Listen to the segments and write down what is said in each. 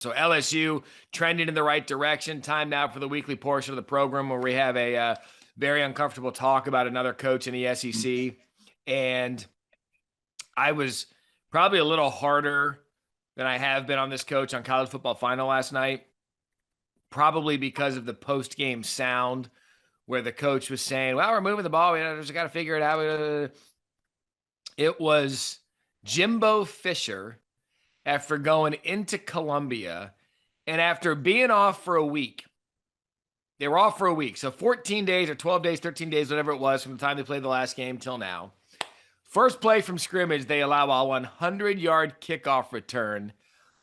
So LSU trending in the right direction. Time now for the weekly portion of the program where we have a very uncomfortable talk about another coach in the SEC. And I was probably a little harder than I have been on this coach on College Football Final last night, probably because of the post-game sound where the coach was saying, well, we're moving the ball. We just got to figure it out. It was Jimbo Fisher after going into Columbia and after being off for a week. They were off for a week. So 14 days or 12 days, 13 days, whatever it was from the time they played the last game till now. First play from scrimmage, they allow a 100-yard kickoff return.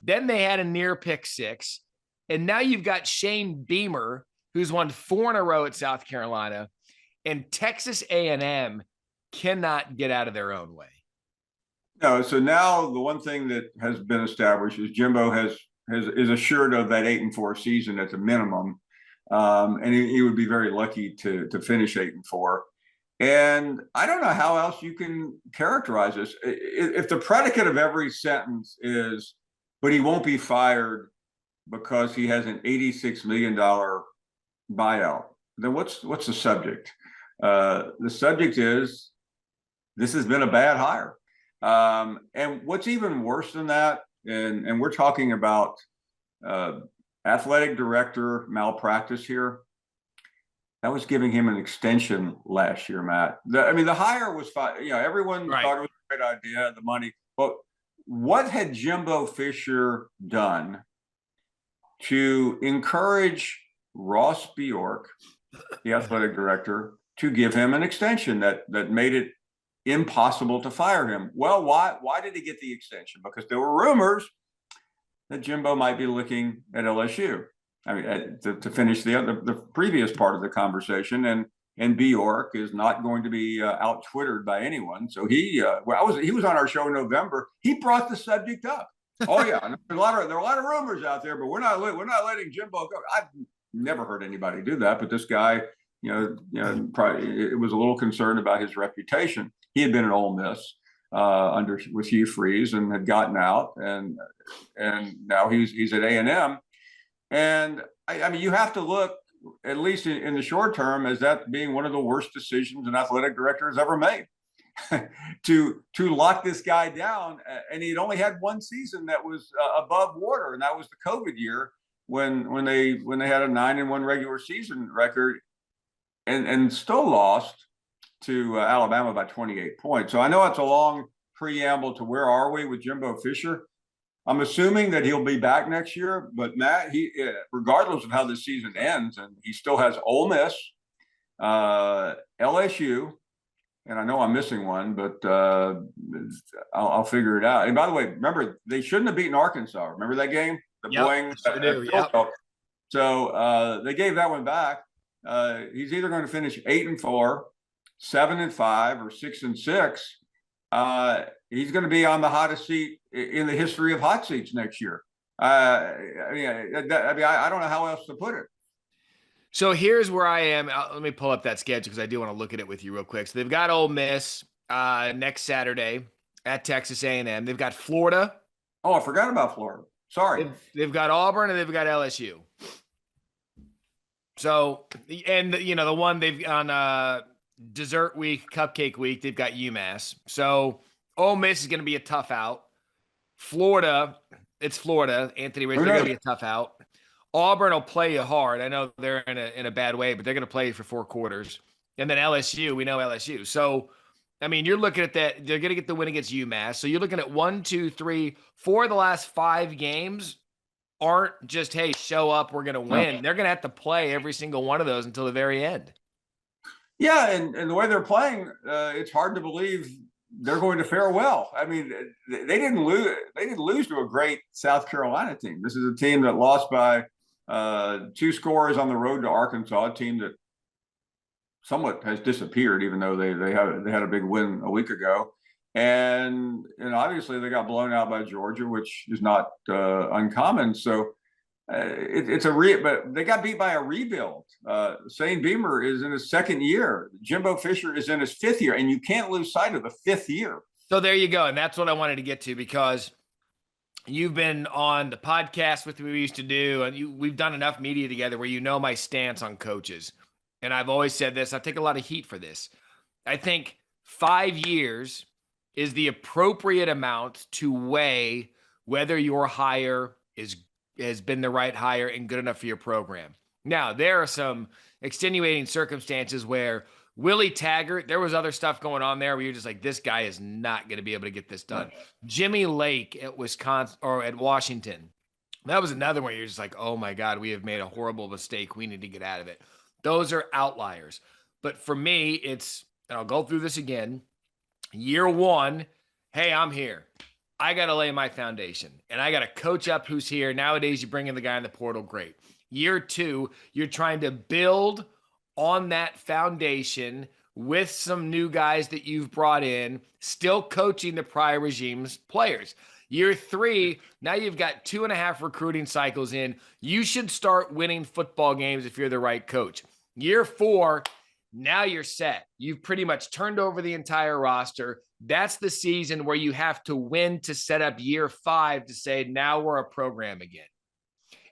Then they had a near pick six. And now you've got Shane Beamer, who's won 4 in a row at South Carolina. And Texas A&M cannot get out of their own way. No, so now the one thing that has been established is Jimbo is assured of that 8-4 season at the minimum, and he would be very lucky to finish 8-4. And I don't know how else you can characterize this. If the predicate of every sentence is, but he won't be fired because he has an $86 million buyout, then what's the subject? The subject is this has been a bad hire. And what's even worse than that, and we're talking about athletic director malpractice here. That was giving him an extension last year, Matt. The hire was fine. Everyone thought it was a great idea, the money. But what had Jimbo Fisher done to encourage Ross Bjork, the athletic director, to give him an extension that made it impossible to fire him? Well, why did he get the extension? Because there were rumors that Jimbo might be looking at LSU. To finish the previous part of the conversation, and Bjork is not going to be out Twittered by anyone. So he was on our show in November. He brought the subject up. Oh yeah, there are a lot of rumors out there, but we're not letting Jimbo go. I've never heard anybody do that, but this guy, probably it was a little concerned about his reputation. He had been at Ole Miss with Hugh Freeze and had gotten out, and now he's at A&M. And you have to look, at least in the short term, as that being one of the worst decisions an athletic director has ever made, to lock this guy down. And he'd only had one season that was above water, and that was the COVID year when they had a 9-1 regular season record, and still lost to Alabama by 28 points. So I know it's a long preamble to where are we with Jimbo Fisher. I'm assuming that he'll be back next year, but Matt, regardless of how this season ends, and he still has Ole Miss, LSU, and I know I'm missing one, but I'll figure it out. And by the way, remember, they shouldn't have beaten Arkansas. Remember that game? Yep. So they gave that one back. He's either going to finish 8-4, 7-5, or 6-6. He's going to be on the hottest seat in the history of hot seats next year. I don't know how else to put it. So here's where I am. Let me pull up that schedule because I do want to look at it with you real quick. So they've got Ole Miss next Saturday at Texas A&M. They've got Florida. Oh, I forgot about Florida. Sorry. They've got Auburn and they've got LSU. So, and the one they've on dessert week, cupcake week, they've got UMass. So Ole Miss is going to be a tough out. Florida, it's Florida. Anthony Rich, they're going to be a tough out. Auburn will play you hard. I know they're in a bad way, but they're going to play you for 4 quarters. And then LSU, we know LSU. So, you're looking at that. They're going to get the win against UMass. So you're looking at 1, 2, 3, 4 of the last 5 games aren't just, hey, show up, we're going to win. They're going to have to play every single one of those until the very end. Yeah, and the way they're playing, it's hard to believe they're going to fare well. They didn't lose. They didn't lose to a great South Carolina team. This is a team that lost by 2 scores on the road to Arkansas, a team that somewhat has disappeared, even though they had a big win a week ago. And obviously they got blown out by Georgia, which is not uncommon. So but they got beat by a rebuild. Shane Beamer is in his 2nd year. Jimbo Fisher is in his 5th year, and you can't lose sight of the 5th year. So there you go. And that's what I wanted to get to, because you've been on the podcast with me we used to do, and we've done enough media together where you know my stance on coaches. And I've always said this, I take a lot of heat for this. I think 5 years is the appropriate amount to weigh whether your hire has been the right hire and good enough for your program. Now, there are some extenuating circumstances where Willie Taggart, there was other stuff going on there where you're just like, this guy is not going to be able to get this done. Jimmy Lake at Wisconsin or at Washington, that was another one you're just like, oh my God, we have made a horrible mistake. We need to get out of it. Those are outliers. But for me, it's, and I'll go through this again, year one, hey, I'm here. I got to lay my foundation, and I got to coach up who's here. Nowadays, you bring in the guy in the portal, great. Year two, you're trying to build on that foundation with some new guys that you've brought in, still coaching the prior regime's players. Year three, now you've got 2.5 recruiting cycles in. You should start winning football games if you're the right coach. Year four, now you're set. You've pretty much turned over the entire roster. That's the season where you have to win to set up year 5 to say, now we're a program again.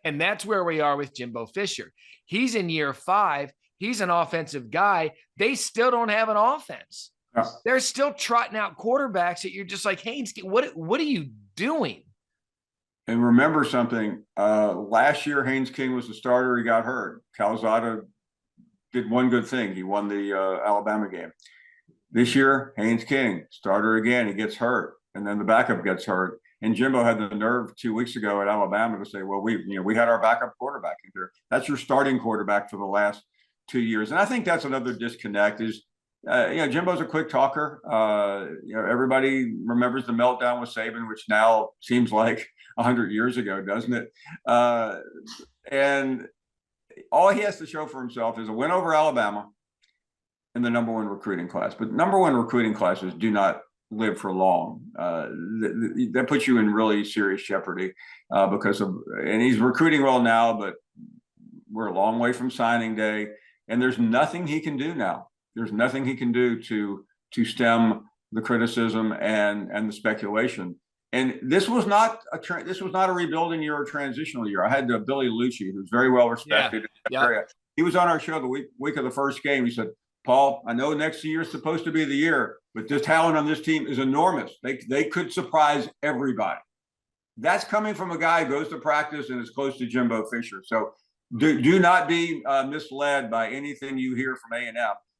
And that's where we are with Jimbo Fisher. He's in year 5. He's an offensive guy. They still don't have an offense. Yeah. They're still trotting out quarterbacks that you're just like, Haynes, what are you doing? And remember something, last year, Haynes King was the starter. He got hurt. Calzada did one good thing. He won the Alabama game. This year, Haynes King, starter again. He gets hurt, and then the backup gets hurt. And Jimbo had the nerve 2 weeks ago at Alabama to say, well, we had our backup quarterback in here. That's your starting quarterback for the last 2 years. And I think that's another disconnect is, Jimbo's a quick talker. Everybody remembers the meltdown with Saban, which now seems like 100 years ago, doesn't it? And all he has to show for himself is a win over Alabama in the number 1 recruiting class. But number 1 recruiting classes do not live for long. That puts you in really serious jeopardy and he's recruiting well now, but we're a long way from signing day. And there's nothing he can do now. There's nothing he can do to stem the criticism and the speculation. And this was not a rebuilding year or a transitional year. I had Billy Lucci, who's very well respected in that area. He was on our show the week of the first game. He said, Paul, I know next year is supposed to be the year, but the talent on this team is enormous. They could surprise everybody. That's coming from a guy who goes to practice and is close to Jimbo Fisher. So do not be misled by anything you hear from A&M.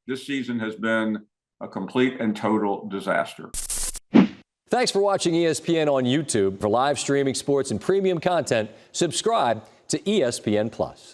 This season has been a complete and total disaster. Thanks for watching ESPN on YouTube. For live streaming sports and premium content, subscribe to ESPN+.